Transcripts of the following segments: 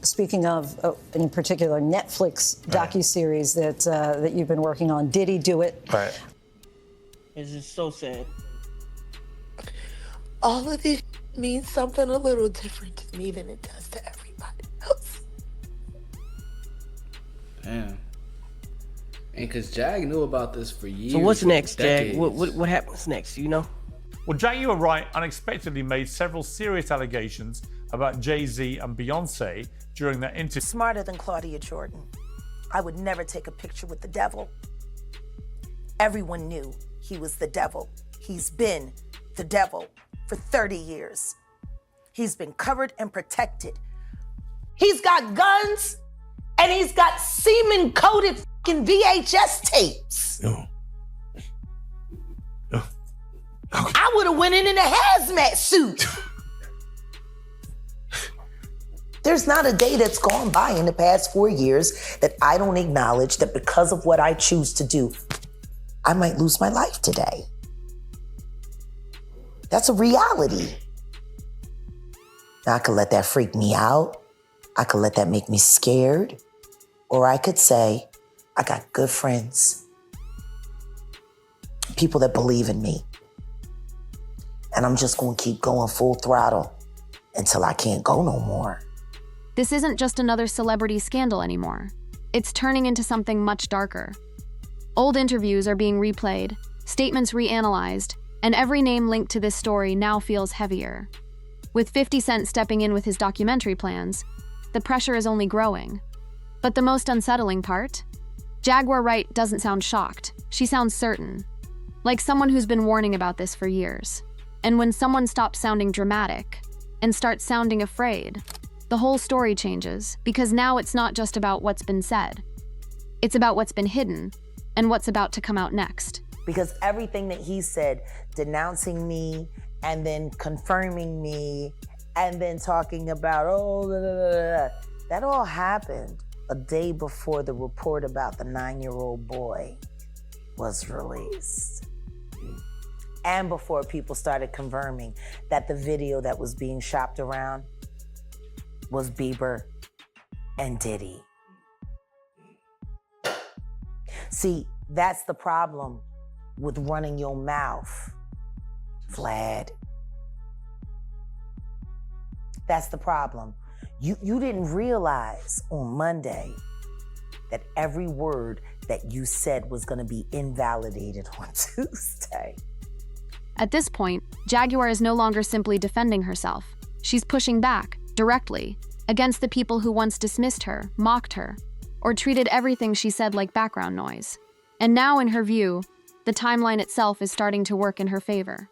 speaking of, in particular, Netflix docuseries that you've been working on, Diddy Do It. Right. It's just so sad. All of this means something a little different to me than it does to everybody else. Damn. And because Jag knew about this for years. So what's next, Jag? decades. What happens next, you know? Well, Jaguar Wright unexpectedly made several serious allegations about Jay-Z and Beyonce during their interview. Smarter than Claudia Jordan. I would never take a picture with the devil. Everyone knew he was the devil. He's been the devil for 30 years. He's been covered and protected. He's got guns and he's got semen-coated fucking VHS tapes. I would have went in a hazmat suit. There's not a day that's gone by in the past 4 years that I don't acknowledge that because of what I choose to do, I might lose my life today. That's a reality. Now, I could let that freak me out. I could let that make me scared. Or I could say, I got good friends, people that believe in me. And I'm just gonna keep going full throttle until I can't go no more. This isn't just another celebrity scandal anymore. It's turning into something much darker. Old interviews are being replayed, statements reanalyzed, and every name linked to this story now feels heavier. With 50 Cent stepping in with his documentary plans, the pressure is only growing. But the most unsettling part? Jaguar Wright doesn't sound shocked. She sounds certain, like someone who's been warning about this for years. And when someone stops sounding dramatic and starts sounding afraid, the whole story changes, because now it's not just about what's been said. It's about what's been hidden and what's about to come out next. Because everything that he said, denouncing me and then confirming me and then talking about, that all happened a day before the report about the 9-year-old boy was released. And before people started confirming that the video that was being shopped around was Bieber and Diddy. See, that's the problem with running your mouth, Vlad. That's the problem. You didn't realize on Monday that every word that you said was gonna be invalidated on Tuesday. At this point, Jaguar is no longer simply defending herself. She's pushing back, directly, against the people who once dismissed her, mocked her, or treated everything she said like background noise. And now, in her view, the timeline itself is starting to work in her favor.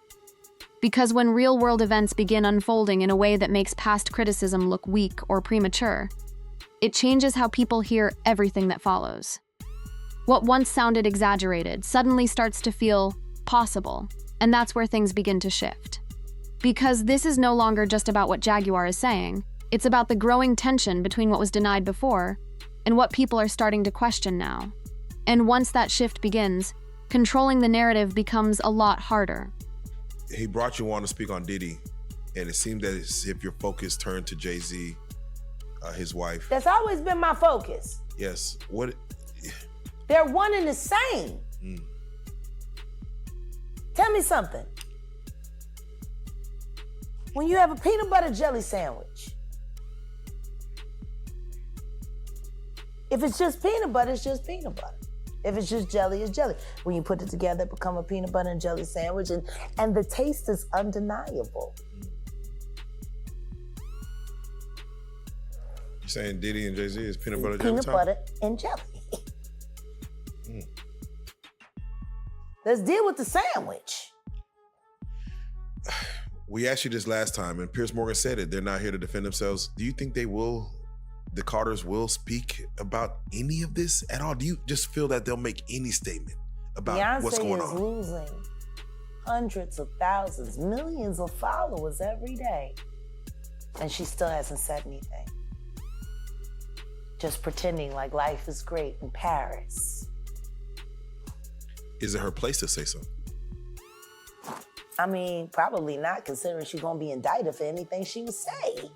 Because when real-world events begin unfolding in a way that makes past criticism look weak or premature, it changes how people hear everything that follows. What once sounded exaggerated suddenly starts to feel possible, and that's where things begin to shift. Because this is no longer just about what Jaguar is saying, it's about the growing tension between what was denied before and what people are starting to question now. And once that shift begins, controlling the narrative becomes a lot harder. He brought you on to speak on Diddy, and it seemed that as if your focus turned to Jay-Z, his wife. That's always been my focus. Yes. What? They're one and the same. Tell me something. When you have a peanut butter jelly sandwich, if it's just peanut butter, it's just peanut butter. If it's just jelly, it's jelly. When you put it together, it becomes a peanut butter and jelly sandwich, and the taste is undeniable. You're saying Diddy and Jay-Z is peanut butter jelly? Peanut butter and jelly. Let's deal with the sandwich. We asked you this last time, and Piers Morgan said it. They're not here to defend themselves. Do you think they will, the Carters will speak about any of this at all? Do you just feel that they'll make any statement about what's going on? Beyonce is losing hundreds of thousands, millions of followers every day. And she still hasn't said anything. Just pretending like life is great in Paris. Is it her place to say so? I mean, probably not, considering she's gonna be indicted for anything she would say.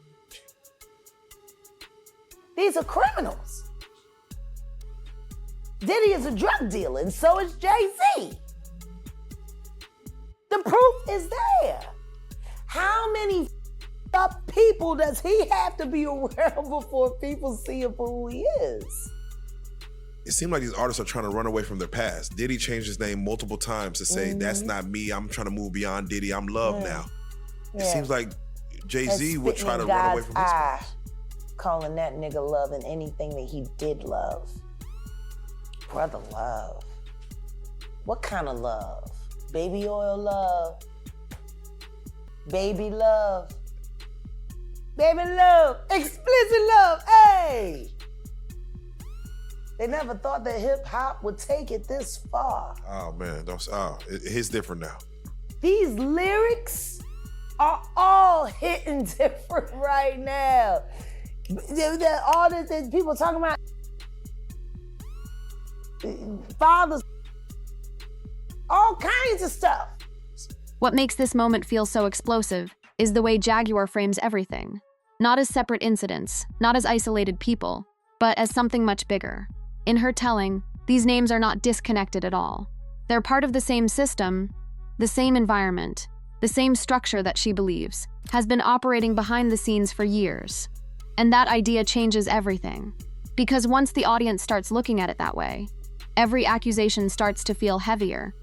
These are criminals. Diddy is a drug dealer, and so is Jay-Z. The proof is there. How many up people does he have to be around before people see him for who he is? It seems like these artists are trying to run away from their past. Diddy changed his name multiple times to say, that's not me. I'm trying to move beyond Diddy. I'm Love now. It seems like Jay-Z would try to run away from his past. Calling that nigga Love and anything that he did love. Brother love. What kind of love? Baby oil love. Baby love. Baby love. Explicit love. Hey! They never thought that hip hop would take it this far. Oh man, it's different now. These lyrics are all hitting different right now. All this people talking about fathers, all kinds of stuff. What makes this moment feel so explosive is the way Jaguar frames everything. Not as separate incidents, not as isolated people, but as something much bigger. In her telling, these names are not disconnected at all. They're part of the same system, the same environment, the same structure that she believes has been operating behind the scenes for years. And that idea changes everything. Because once the audience starts looking at it that way, every accusation starts to feel heavier.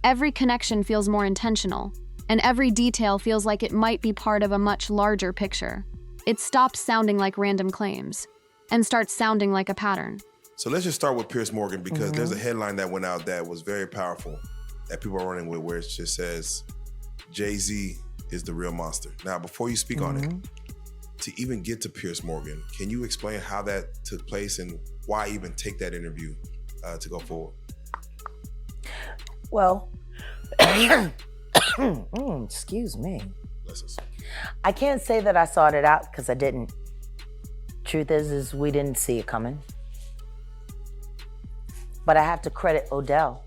Every connection feels more intentional, and every detail feels like it might be part of a much larger picture. It stops sounding like random claims and starts sounding like a pattern. So let's just start with Piers Morgan, because there's a headline that went out that was very powerful that people are running with, where it just says, Jay-Z is the real monster. Now, before you speak on it, to even get to Piers Morgan, can you explain how that took place and why even take that interview to go forward? Well, excuse me. Bless us. I can't say that I sought it out because I didn't. Truth is we didn't see it coming. But I have to credit Odell.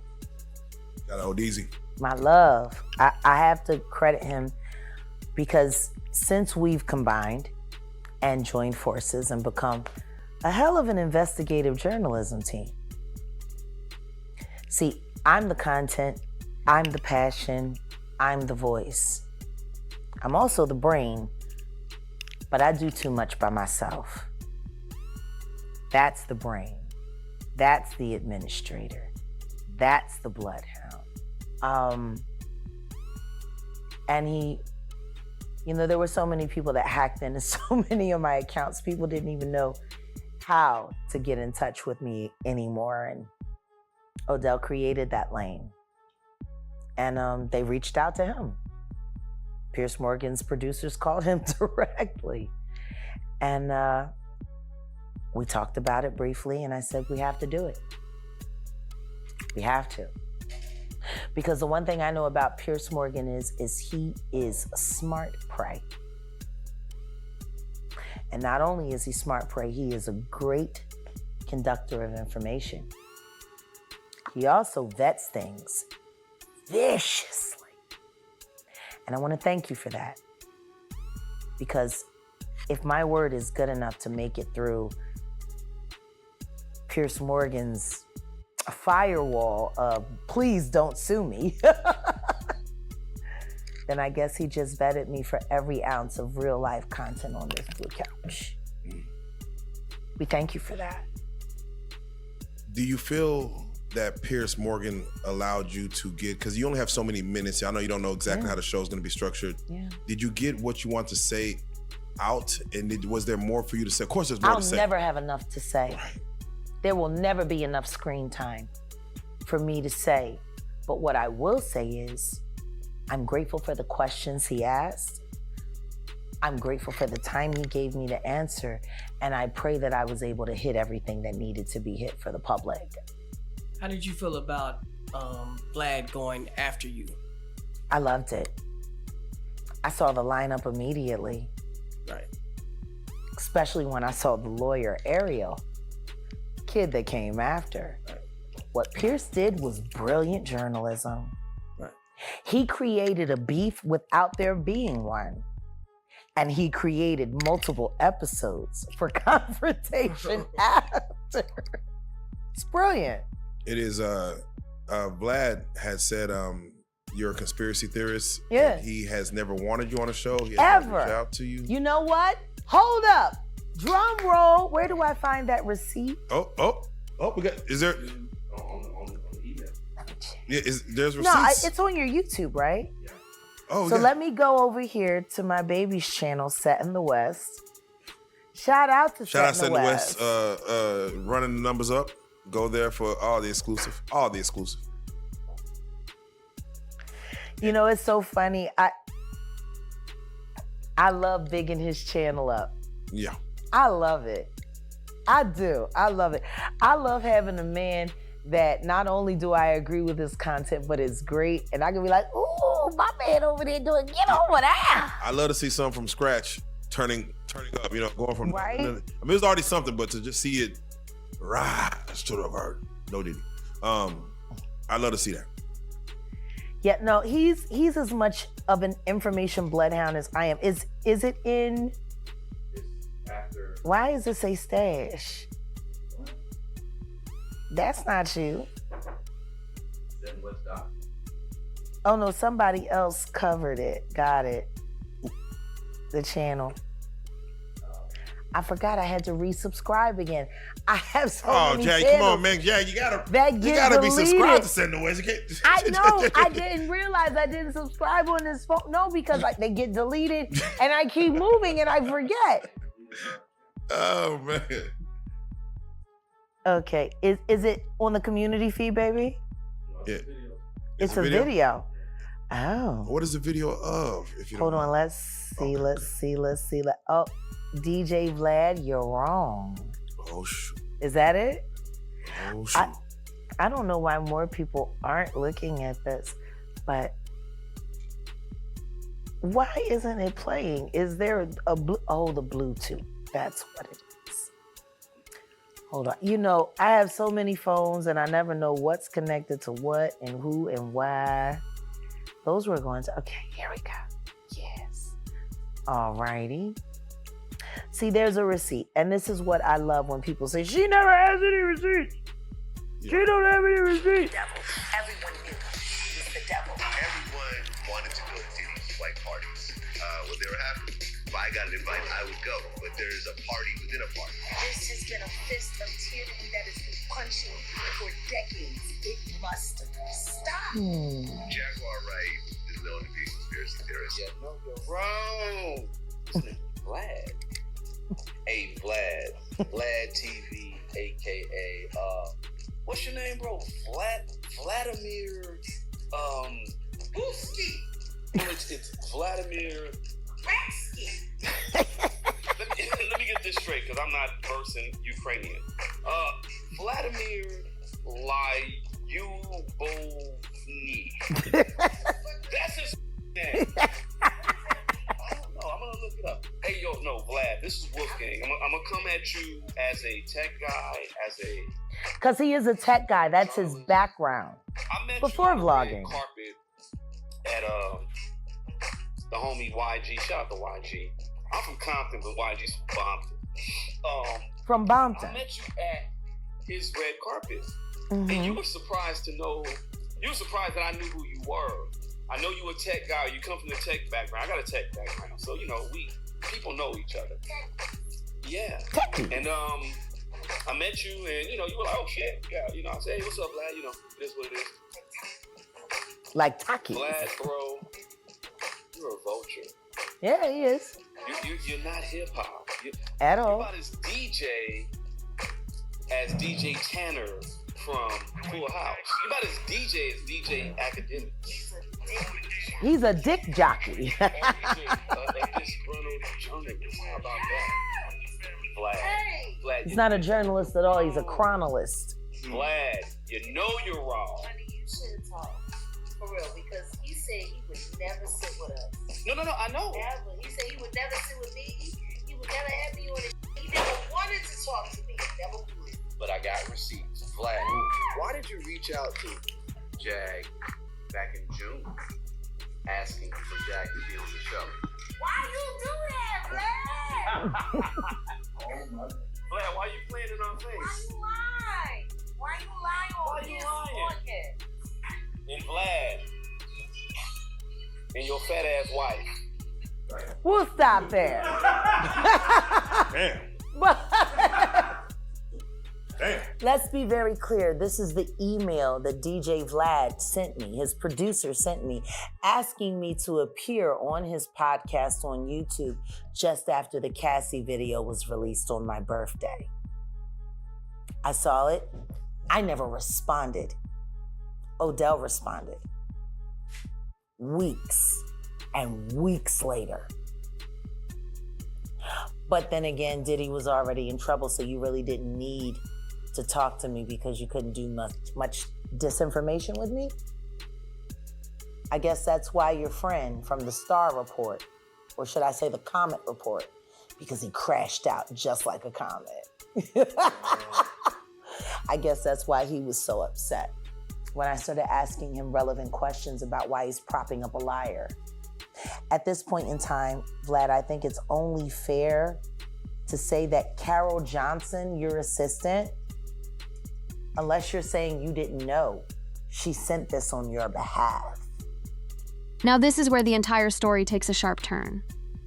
Got to hold easy. My love. I have to credit him because since we've combined and joined forces and become a hell of an investigative journalism team. See, I'm the content, I'm the passion, I'm the voice. I'm also the brain, but I do too much by myself. That's the brain. That's the administrator. That's the bloodhound. And there were so many people that hacked into so many of my accounts. People didn't even know how to get in touch with me anymore. And Odell created that lane. And they reached out to him. Piers Morgan's producers called him directly. And we talked about it briefly, and I said, we have to do it. We have to. Because the one thing I know about Piers Morgan is he is smart prey. And not only is he smart prey, he is a great conductor of information. He also vets things viciously. And I want to thank you for that. Because if my word is good enough to make it through Piers Morgan's firewall of please don't sue me, then I guess he just vetted me for every ounce of real life content on this blue couch. We thank you for that. Do you feel that Piers Morgan allowed you to get, because you only have so many minutes, I know you don't know exactly how the show is going to be structured. Yeah. Did you get what you want to say out? And was there more for you to say? Of course there's more to say. I'll never have enough to say. Right. There will never be enough screen time for me to say. But what I will say is, I'm grateful for the questions he asked. I'm grateful for the time he gave me to answer. And I pray that I was able to hit everything that needed to be hit for the public. How did you feel about Vlad going after you? I loved it. I saw the lineup immediately. Right. Especially when I saw the lawyer, Ariel, kid that came after. Right. What Piers did was brilliant journalism. Right. He created a beef without there being one. And he created multiple episodes for Confrontation after. It's brilliant. It is. Vlad had said you're a conspiracy theorist. Yeah. And he has never wanted you on a show. He has Ever. never reached out to you. You know what? Hold up. Drum roll. Where do I find that receipt? Oh. We got. Is there? Yeah. There's receipts? No, it's on your YouTube, right? Oh. So yeah. let me go over here to my baby's channel, Set in the West. Shout out to Shout out Set to in the the West. West. Running the numbers up. Go there for all the exclusive. All the exclusive. You know, it's so funny. I love bigging his channel up. Yeah. I love it. I do. I love it. I love having a man that not only do I agree with his content, but it's great. And I can be like, ooh, my man over there doing, get over there. I love to see something from scratch turning up, going from Right. I mean, it's already something, but to just see it rise to the verge. No Diddy. I love to see that. Yeah, no, he's as much of an information bloodhound as I am. Is it in? After. Why does it say stash? That's not you. Then what's that? Oh no, somebody else covered it. Got it. The channel. I forgot I had to resubscribe again. I have so many Jag, channels. come on, man. Jag, you gotta That get be deleted. subscribed to Send the West. You can't. I know. I didn't realize I didn't subscribe on this phone. No, because they get deleted and I keep moving and I forget. Oh man. Okay. Is it on the community feed, baby? Yeah. It's a video. Oh. What is the video of? If you Hold don't on. mind? Let's see. Oh, DJ Vlad, you're wrong. Oh shoot. Is that it? Oh shoot. I don't know why more people aren't looking at this, but why isn't it playing? Is there a the Bluetooth? That's what it is. Hold on. I have so many phones and I never know what's connected to what and who and why. Those were going to, okay, here we go. Yes. All righty. See, there's a receipt. And this is what I love when people say, she never has any receipts. Yeah. She don't have any receipts. Everyone knew he was the devil. Everyone wanted to go to Diddy's white parties. When they were happening, if I got an invite, I would go. But there's a party within a party. This has been a fist of tyranny that has been punching for decades. It must stop. Jaguar Wright is known to be a conspiracy theorist. Yeah, no, you're wrong. Vlad. Hey, Vlad TV, aka what's your name, bro? Vladimir Boosky. It's Vladimir. Let me get this straight, because I'm not versed Ukrainian. Vladimir Lyubovny. That's his name. I don't know. I'm gonna look it up. Hey, no, Vlad. This is Wolfgang. I'm gonna come at you as a tech guy, Because he is a tech guy. That's his background. I met Before you on the vlogging. red carpet at the homie YG. Shout out to YG. I'm from Compton, but YG's from Bompton. From I Bompton. met you at his red carpet, Mm-hmm. and you were surprised that I knew who you were. I know you a tech guy. You come from the tech background. I got a tech background, so people know each other. Yeah. And I met you, and you were like, oh shit, yeah. I said, hey, what's up, Vlad? It is what it is. Like Taki. Vlad, bro, you're a vulture. Yeah, he is. You're not hip hop. At You're all. about as DJ as DJ Tanner from Full House. You're about as DJ as DJ Academic. He's a dick jockey. A disgruntled journalist. How about that? Vlad. He's not a journalist at all. He's a chronolist. Vlad, you know you're wrong. Honey, you should talk. For real, because he said he would never sit with us. No, I know. Never. He said he would never sit with me. He would never have me on his. He never wanted to talk to me. Never would. But I got receipts. Vlad, why did you reach out to Jag back in June asking for Jag to be on the show? Why you do that? Vlad, why you playing in our face? Why you lying on this podcast? And Vlad and your fat ass wife. We'll stop there. Damn. Damn. Let's be very clear. This is the email that DJ Vlad sent me, his producer sent me, asking me to appear on his podcast on YouTube just after the Cassie video was released on my birthday. I saw it. I never responded. Odell responded. Weeks and weeks later. But then again, Diddy was already in trouble, so you really didn't need to talk to me because you couldn't do much disinformation with me. I guess that's why your friend from the Star Report, or should I say the Comet Report, because he crashed out just like a comet. I guess that's why he was so upset when I started asking him relevant questions about why he's propping up a liar. At this point in time, Vlad, I think it's only fair to say that Carol Johnson, your assistant, unless you're saying you didn't know, she sent this on your behalf. Now this is where the entire story takes a sharp turn.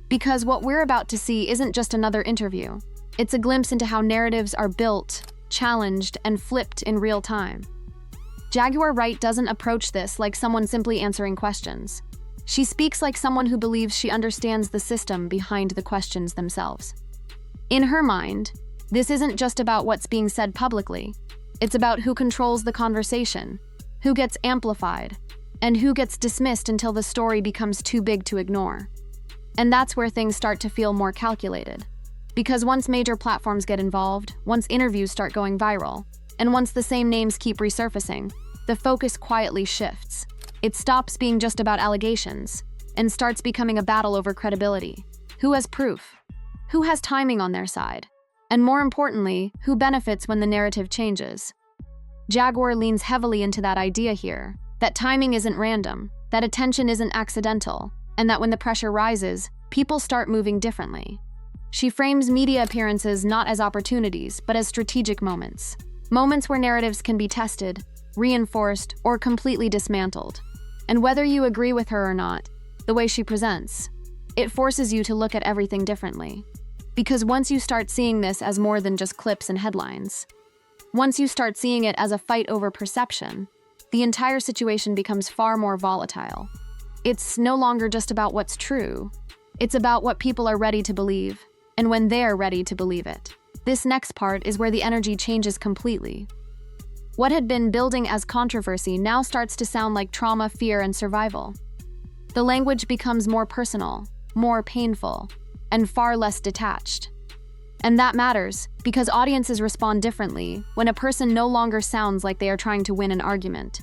Because what we're about to see isn't just another interview. It's a glimpse into how narratives are built, challenged, and flipped in real time. Jaguar Wright doesn't approach this like someone simply answering questions. She speaks like someone who believes she understands the system behind the questions themselves. In her mind, this isn't just about what's being said publicly. It's about who controls the conversation, who gets amplified, and who gets dismissed until the story becomes too big to ignore. And that's where things start to feel more calculated. Because once major platforms get involved, once interviews start going viral, and once the same names keep resurfacing, the focus quietly shifts. It stops being just about allegations and starts becoming a battle over credibility. Who has proof? Who has timing on their side? And more importantly, who benefits when the narrative changes? Jaguar leans heavily into that idea here, that timing isn't random, that attention isn't accidental, and that when the pressure rises, people start moving differently. She frames media appearances not as opportunities, but as strategic moments. Moments where narratives can be tested, reinforced, or completely dismantled. And whether you agree with her or not, the way she presents, it forces you to look at everything differently. Because once you start seeing this as more than just clips and headlines, once you start seeing it as a fight over perception, the entire situation becomes far more volatile. It's no longer just about what's true. It's about what people are ready to believe, and when they're ready to believe it. This next part is where the energy changes completely. What had been building as controversy now starts to sound like trauma, fear, and survival. The language becomes more personal, more painful, and far less detached. And that matters, because audiences respond differently when a person no longer sounds like they are trying to win an argument.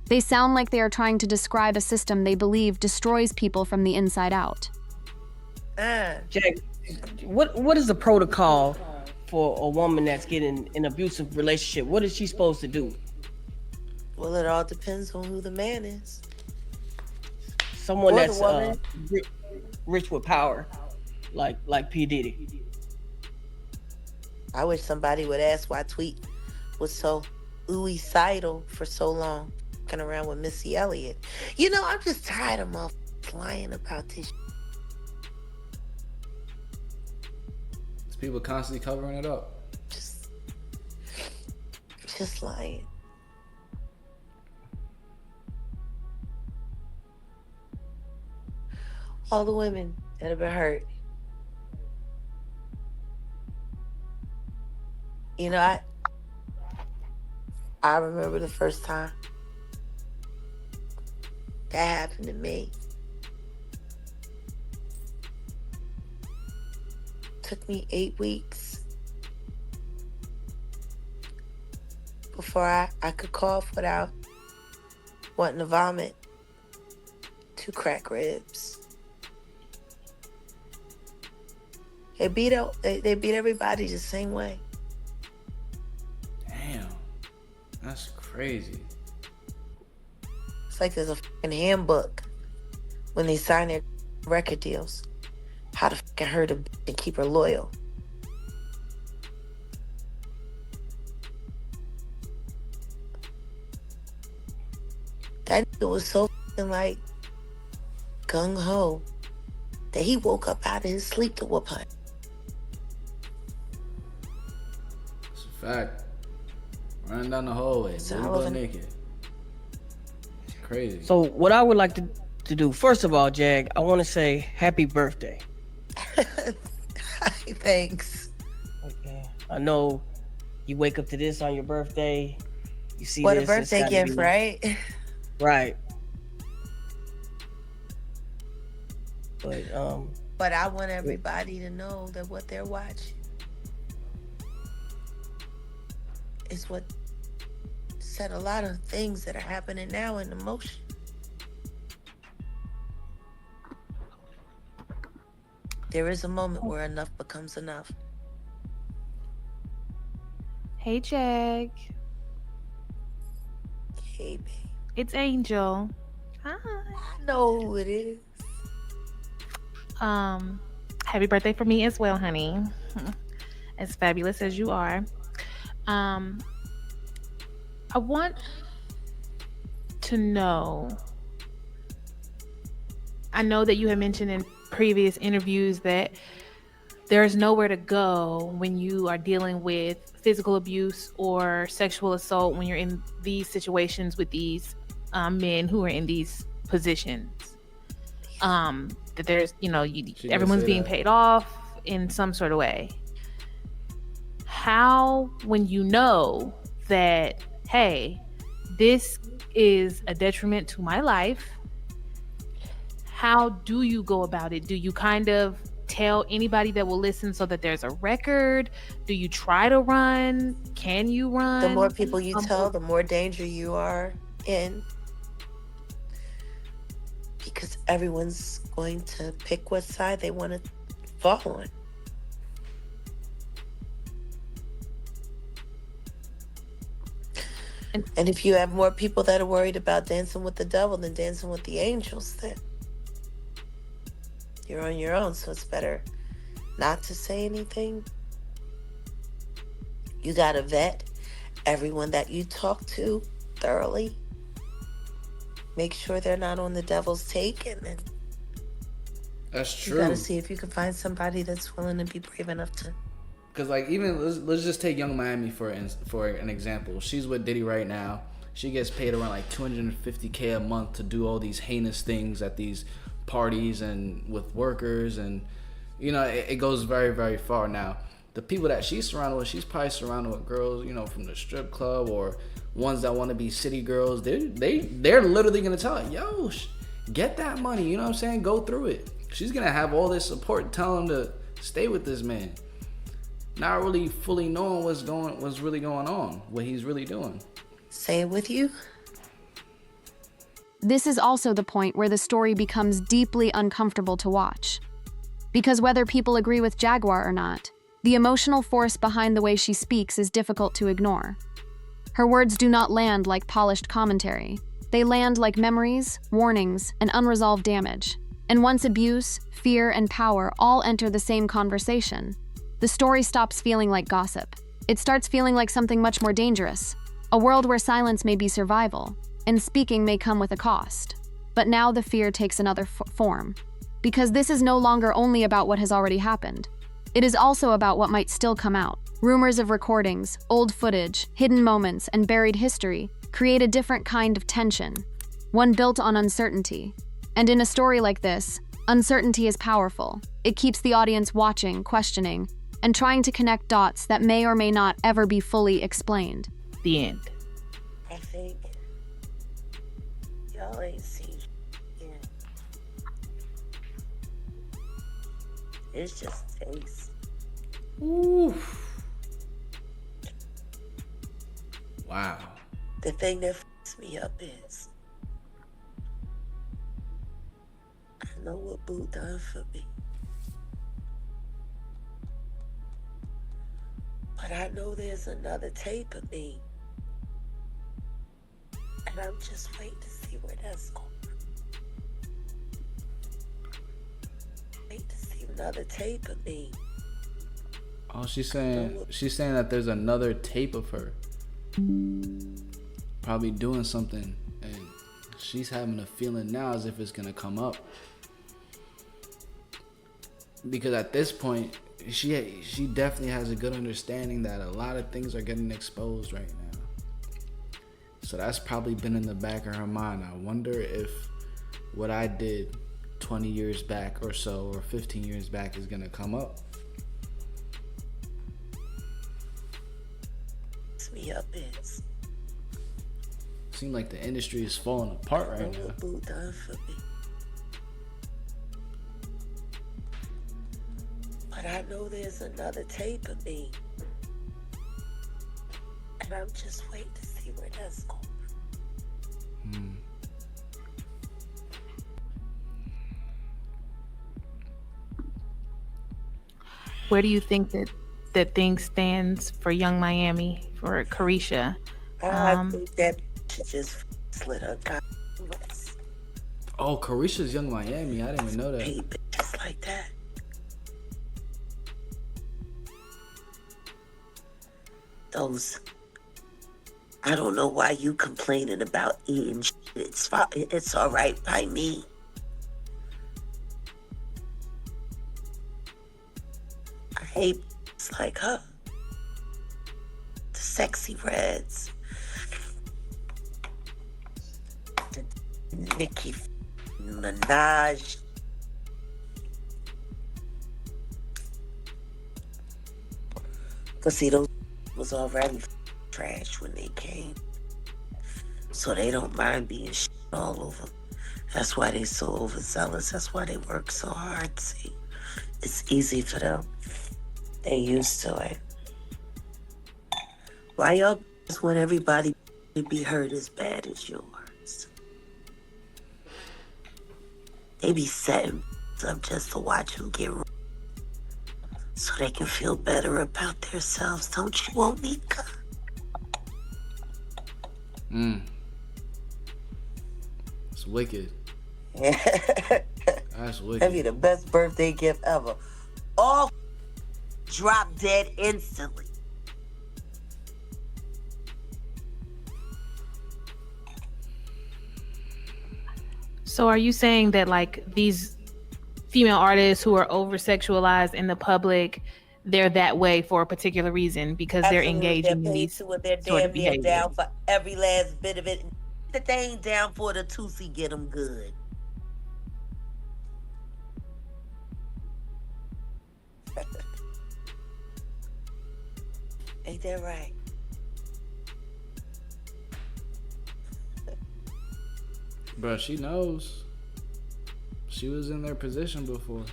They sound like they are trying to describe a system they believe destroys people from the inside out. Jack, what is the protocol for a woman that's getting an abusive relationship? What is she supposed to do? Well, it all depends on who the man is. Someone Or the that's woman. rich with power, like P. Diddy. I wish somebody would ask why Tweet was so suicidal for so long, walking around with Missy Elliott. You know, I'm just tired of motherfuckers lying about this. People constantly covering it up. Just lying. All the women that have been hurt. You know, I remember the first time that happened to me. Took me 8 weeks before I could cough without wanting to vomit. 2 cracked ribs. They beat everybody the same way. Damn, that's crazy. It's like there's a fucking handbook when they sign their record deals. how to fucking hurt a bitch and keep her loyal. That nigga was so fucking like gung-ho that he woke up out of his sleep to whoop her. It's a fact. Running down the hallway, butt naked. It's crazy. So what I would like to do, first of all, Jag, I want to say happy birthday. Thanks. Okay. I know you wake up to this on your birthday. You see What this, a birthday gift, right? Right. But I want everybody to know that what they're watching is what set a lot of things that are happening now in motion. There is a moment where enough becomes enough. Hey, Jag. Hey, babe. It's Angel. Hi. I know who it is. Happy birthday for me as well, honey. As fabulous as you are. I want to know, I know that you have mentioned in previous interviews that there's nowhere to go when you are dealing with physical abuse or sexual assault when you're in these situations with these men who are in these positions. That there's, everyone's being paid off in some sort of way. How, when you know that, hey, this is a detriment to my life, how do you go about it? Do you kind of tell anybody that will listen so that there's a record? Do you try to run? Can you run? The more people you tell, the more danger you are in. Because everyone's going to pick what side they want to fall on. And if you have more people that are worried about dancing with the devil than dancing with the angels, then you're on your own. So it's better not to say anything. You got to vet everyone that you talk to thoroughly. Make sure they're not on the devil's take, and then That's true. you got to see if you can find somebody that's willing to be brave enough to. Because like even let's just take Young Miami for an example. She's with Diddy right now. She gets paid around like $250K a month to do all these heinous things at these parties and with workers, and it goes very, very far. Now the people that she's surrounded with, she's probably surrounded with girls, from the strip club or ones that want to be city girls. They're literally gonna tell her, yo, get that money. You know what I'm saying? Go through it. She's gonna have all this support, telling them to stay with this man. Not really fully knowing what's really going on, what he's really doing. Say it with you. This is also the point where the story becomes deeply uncomfortable to watch. Because whether people agree with Jaguar or not, the emotional force behind the way she speaks is difficult to ignore. Her words do not land like polished commentary. They land like memories, warnings, and unresolved damage. And once abuse, fear, and power all enter the same conversation, the story stops feeling like gossip. It starts feeling like something much more dangerous, a world where silence may be survival, and speaking may come with a cost. But now the fear takes another form, because this is no longer only about what has already happened. It is also about what might still come out. Rumors of recordings, old footage, hidden moments, and buried history create a different kind of tension, one built on uncertainty. And in a story like this, uncertainty is powerful. It keeps the audience watching, questioning, and trying to connect dots that may or may not ever be fully explained. The end. I think y'all ain't seen it. It's just taste. Oof. Wow. The thing that fucks me up is I know what Boo done for me. But I know there's another tape of me. And I'm just waiting to see where that's going. Wait to see when another tape of me. Oh, she's saying that there's another tape of her probably doing something, and she's having a feeling now as if it's gonna come up. Because at this point, she definitely has a good understanding that a lot of things are getting exposed right now. So that's probably been in the back of her mind. I wonder if what I did 20 years back or so, or 15 years back, is gonna come up. It's me up, it's. Seems like the industry is falling apart right now. Boo done for me. But I know there's another tape of me. And I'm just waiting to see where that's going. Where do you think that thing stands for Young Miami, for Carisha? I think that she just slit her guy. Oh, Carisha's Young Miami. I didn't even know that. Hey, bitches like that. Those. I don't know why you complaining about eating shit. It's fine. It's all right by me. I hate bitches like her. The sexy reds. The Nicki Minaj. Cause see, those was already trash when they came. So they don't mind being shit all over. That's why they so overzealous. That's why they work so hard. See, it's easy for them. They used to it. Why y'all want everybody to be hurt as bad as yours? They be setting up just to watch them get wrong, so they can feel better about themselves. Don't you, Onika? It's wicked. That's wicked. That'd be the best birthday gift ever. All drop dead instantly. So are you saying that like these female artists who are over sexualized in the public, they're that way for a particular reason because they're engaging in these to it. They're sort of damn near behaviors? down for every last bit of it. That they ain't down for the Tootsie get them good. Ain't that right? Bro, she knows. She was in their position before.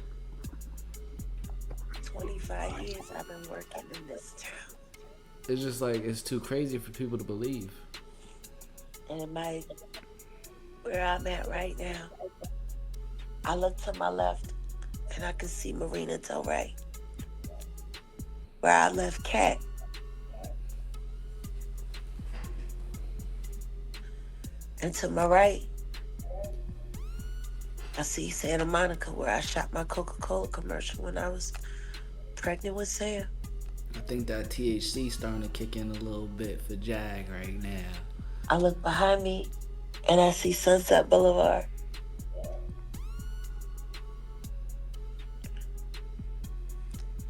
25 years I've been working in this town. It's just like, it's too crazy for people to believe. And where I'm at right now, I look to my left and I can see Marina Del Rey. Where I left Kat. And to my right, I see Santa Monica, where I shot my Coca-Cola commercial when I was pregnant with Sam. I think that THC starting to kick in a little bit for Jag right now. I look behind me and I see Sunset Boulevard.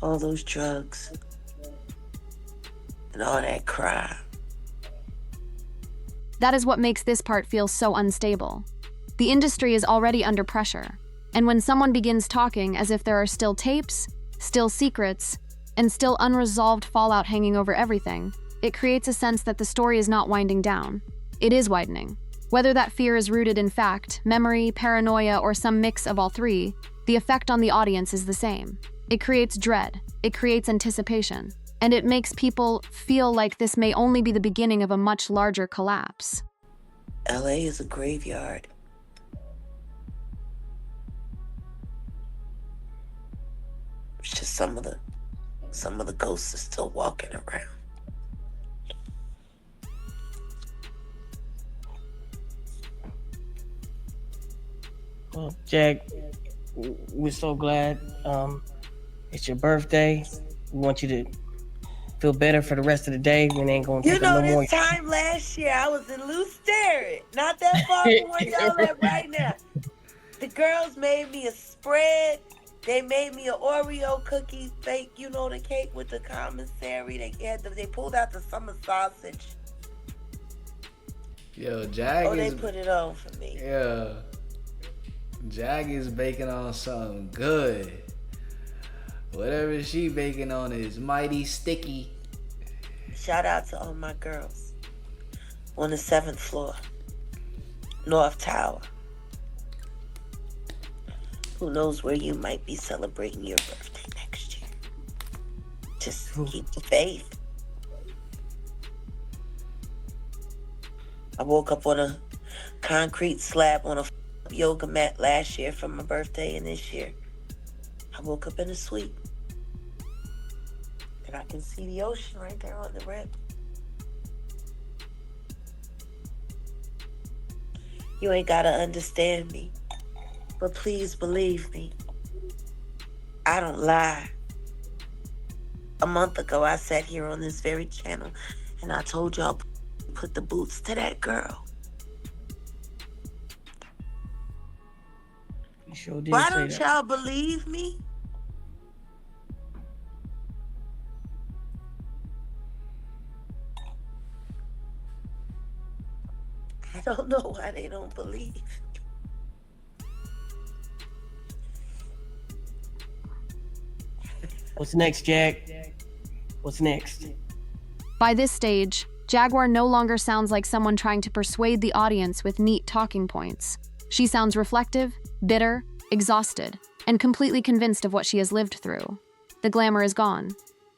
All those drugs and all that crime. That is what makes this part feel so unstable. The industry is already under pressure, and when someone begins talking as if there are still tapes, still secrets, and still unresolved fallout hanging over everything, it creates a sense that the story is not winding down. It is widening. Whether that fear is rooted in fact, memory, paranoia, or some mix of all three, the effect on the audience is the same. It creates dread, it creates anticipation, and it makes people feel like this may only be the beginning of a much larger collapse. LA is a graveyard. It's just some of the ghosts are still walking around. Well, Jag, we're so glad it's your birthday. We want you to feel better for the rest of the day. We ain't gonna You take know, no more. this time last year, I was in Loose Sterrett, not that far from where y'all at right now. The girls made me a spread. They made me an Oreo cookie fake, you know, the cake with the commissary. They pulled out the summer sausage. Yo, Jag They is... put it on for me. Yeah. Jag is baking on something good. Whatever she baking on is mighty sticky. Shout out to all my girls on the 7th floor, North Tower. Who knows where you might be celebrating your birthday next year. Just keep the faith. I woke up on a concrete slab on a yoga mat last year for my birthday, and this year I woke up in a suite. And I can see the ocean right there on the rip. You ain't gotta understand me, but please believe me. I don't lie. A month ago, I sat here on this very channel and I told y'all, put the boots to that girl. You sure did. Why say don't that. y'all believe me? I don't know why they don't believe. What's next, Jag? What's next? By this stage, Jaguar no longer sounds like someone trying to persuade the audience with neat talking points. She sounds reflective, bitter, exhausted, and completely convinced of what she has lived through. The glamour is gone.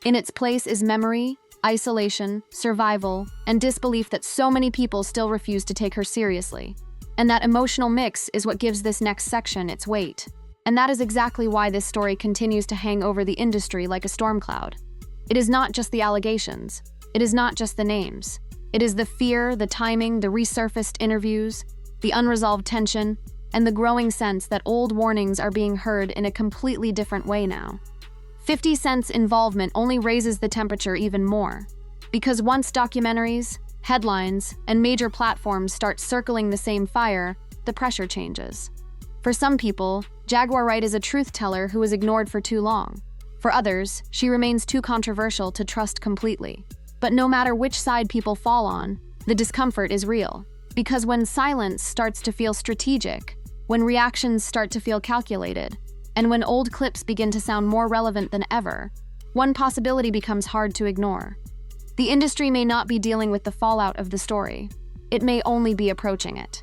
In its place is memory, isolation, survival, and disbelief that so many people still refuse to take her seriously. And that emotional mix is what gives this next section its weight. And that is exactly why this story continues to hang over the industry like a storm cloud. It is not just the allegations. It is not just the names. It is the fear, the timing, the resurfaced interviews, the unresolved tension, and the growing sense that old warnings are being heard in a completely different way now. 50 Cent's involvement only raises the temperature even more, because once documentaries, headlines, and major platforms start circling the same fire, the pressure changes. For some people, Jaguar Wright is a truth teller who was ignored for too long. For others, she remains too controversial to trust completely. But no matter which side people fall on, the discomfort is real. Because when silence starts to feel strategic, when reactions start to feel calculated, and when old clips begin to sound more relevant than ever, one possibility becomes hard to ignore. The industry may not be dealing with the fallout of the story. It may only be approaching it.